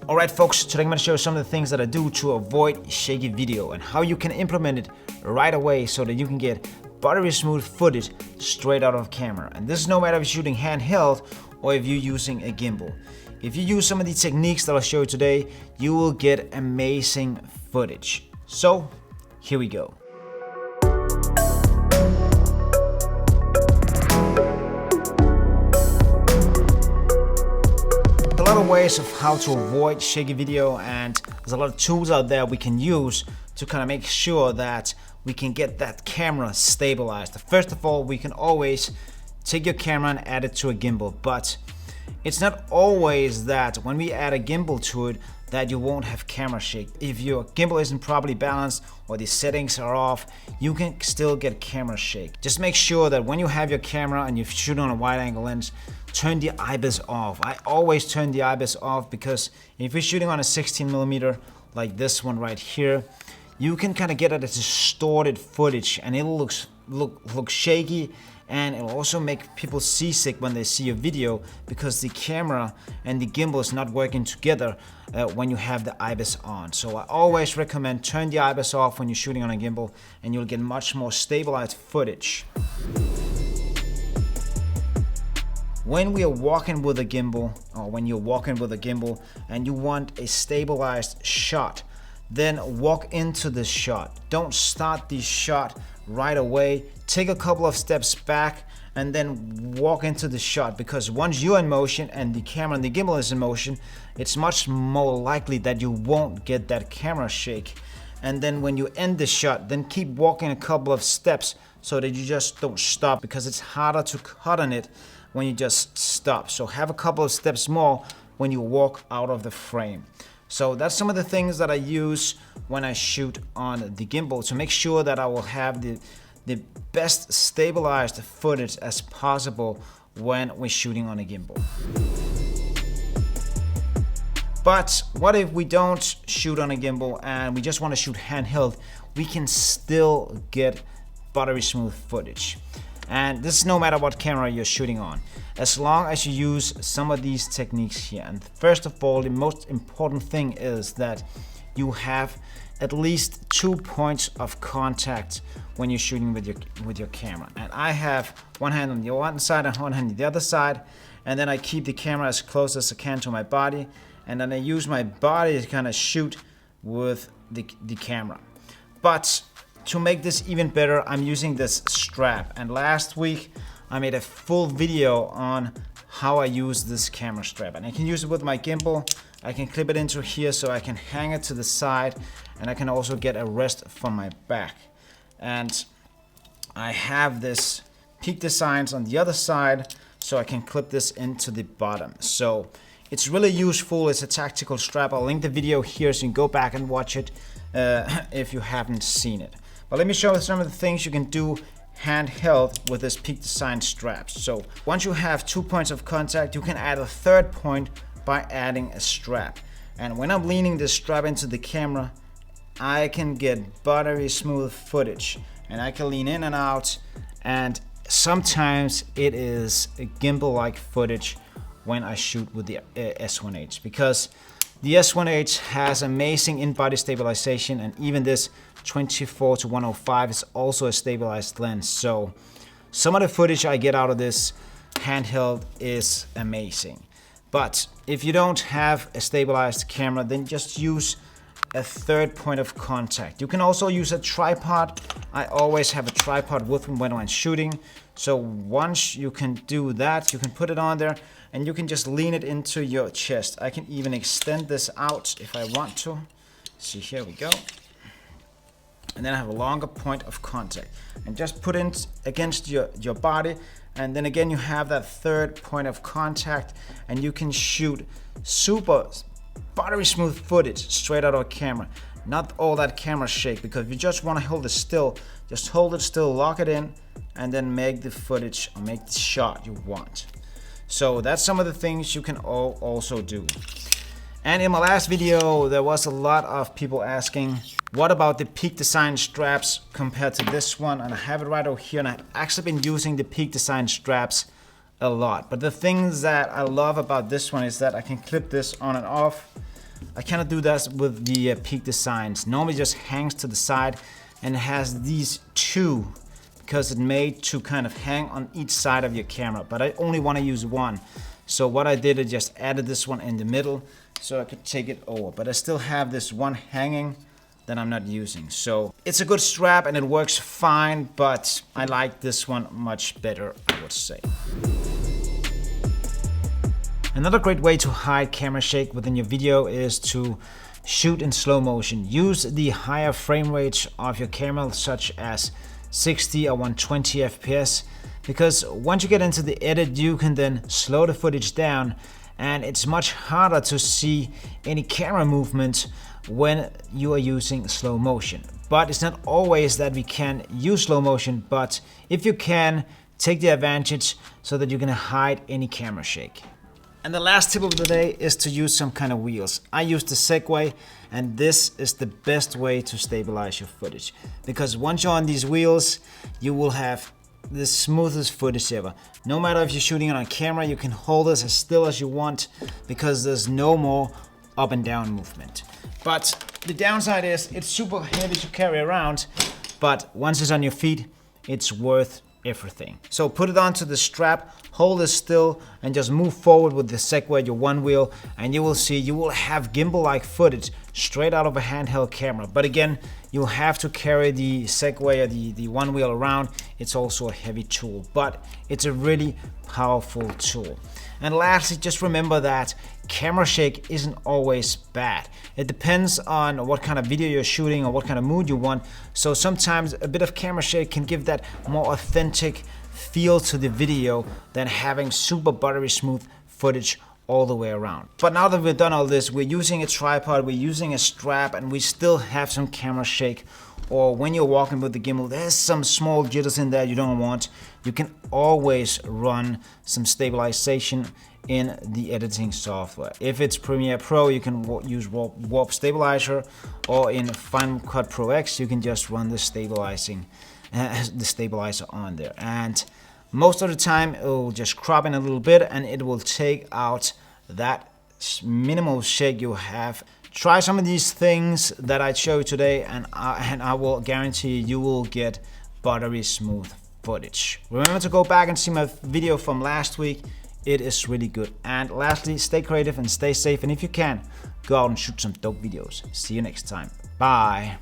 Alright folks, today I'm going to show you some of the things that I do to avoid shaky video and how you can implement it right away so that you can get buttery smooth footage straight out of camera. And this is no matter if you're shooting handheld or if you're using a gimbal. If you use some of the techniques that I'll show you today, you will get amazing footage. So, here we go. A lot of ways of how to avoid shaky video, and there's a lot of tools out there we can use to kind of make sure that we can get that camera stabilized. First of all, we can always take your camera and add it to a gimbal, but it's not always that when we add a gimbal to it that you won't have camera shake. If your gimbal isn't properly balanced or the settings are off, you can still get camera shake. Just make sure that when you have your camera and you're shooting on a wide angle lens, turn the IBIS off. I always turn the IBIS off because if you're shooting on a 16mm like this one right here, you can kind of get a distorted footage and it'll look shaky, and it'll also make people seasick when they see a video because the camera and the gimbal is not working together when you have the IBIS on. So I always recommend turn the IBIS off when you're shooting on a gimbal and you'll get much more stabilized footage. When we are walking with a gimbal, or when you're walking with a gimbal and you want a stabilized shot, then walk into this shot. Don't start the shot right away. Take a couple of steps back and then walk into the shot, because once you're in motion and the camera and the gimbal is in motion, it's much more likely that you won't get that camera shake. And then when you end the shot, then keep walking a couple of steps so that you just don't stop, because it's harder to cut on it when you just stop. So have a couple of steps more when you walk out of the frame. So that's some of the things that I use when I shoot on the gimbal to make sure that I will have the best stabilized footage as possible when we're shooting on a gimbal. But what if we don't shoot on a gimbal and we just want to shoot handheld? We can still get buttery smooth footage. And this is no matter what camera you're shooting on, as long as you use some of these techniques here. And first of all, the most important thing is that you have at least 2 points of contact when you're shooting with your camera. And I have one hand on the one side and one hand on the other side, and then I keep the camera as close as I can to my body, and then I use my body to kind of shoot with the camera. But to make this even better, I'm using this strap, and last week I made a full video on how I use this camera strap, and I can use it with my gimbal. I can clip it into here so I can hang it to the side, and I can also get a rest from my back. And I have this Peak Designs on the other side so I can clip this into the bottom. So it's really useful. It's a tactical strap. I'll link the video here so you can go back and watch it if you haven't seen it. But let me show you some of the things you can do handheld with this Peak Design straps. So once you have 2 points of contact, you can add a third point by adding a strap. And when I'm leaning this strap into the camera, I can get buttery smooth footage, and I can lean in and out, and sometimes it is a gimbal-like footage when I shoot with the S1H, because the S1H has amazing in-body stabilization, and even this 24-105 is also a stabilized lens. So some of the footage I get out of this handheld is amazing. But if you don't have a stabilized camera, then just use a third point of contact. You can also use a tripod. I always have a tripod with me when I'm shooting. So once you can do that, you can put it on there and you can just lean it into your chest. I can even extend this out if I want to. See, here we go. And then I have a longer point of contact. And just put it against your body. And then again, you have that third point of contact, and you can shoot super buttery smooth footage straight out of camera. Not all that camera shake, because if you just want to hold it still, just hold it still, lock it in, and then make the footage or make the shot you want. So that's some of the things you can also do. And in my last video, there was a lot of people asking, what about the Peak Design straps compared to this one? And I have it right over here, and I've actually been using the Peak Design straps a lot. But the things that I love about this one is that I can clip this on and off. I cannot do that with the Peak Designs. Normally it just hangs to the side and it has these two because it's made to kind of hang on each side of your camera, but I only want to use one. So what I did is just added this one in the middle so I could take it over, but I still have this one hanging that I'm not using. So it's a good strap and it works fine, but I like this one much better, I would say. Another great way to hide camera shake within your video is to shoot in slow motion. Use the higher frame rate of your camera, such as 60 or 120 FPS, because once you get into the edit, you can then slow the footage down and it's much harder to see any camera movement when you are using slow motion. But it's not always that we can use slow motion, but if you can, take the advantage so that you can hide any camera shake. And the last tip of the day is to use some kind of wheels. I use the Segway, and this is the best way to stabilize your footage. Because once you're on these wheels, you will have the smoothest footage ever. No matter if you're shooting it on camera, you can hold this as still as you want because there's no more up and down movement. But the downside is it's super heavy to carry around, but once it's on your feet, it's worth everything. So put it onto the strap, hold it still, and just move forward with the Segway, your one wheel, and you will see you will have gimbal-like footage straight out of a handheld camera. But again, you'll have to carry the Segway or the one wheel around. It's also a heavy tool, but it's a really powerful tool. And lastly, just remember that camera shake isn't always bad. It depends on what kind of video you're shooting or what kind of mood you want. So sometimes a bit of camera shake can give that more authentic feel to the video than having super buttery smooth footage all the way around. But now that we've done all this, we're using a tripod, we're using a strap, and we still have some camera shake. Or when you're walking with the gimbal, there's some small jitters in there you don't want. You can always run some stabilization in the editing software. If it's Premiere Pro, you can use Warp Stabilizer, or in Final Cut Pro X, you can just run the stabilizer on there. And most of the time, it will just crop in a little bit and it will take out that minimal shake you have. Try some of these things that I show you today, and I will guarantee you will get buttery smooth footage. Remember to go back and see my video from last week. It is really good. And lastly, stay creative and stay safe. And if you can, go out and shoot some dope videos. See you next time. Bye.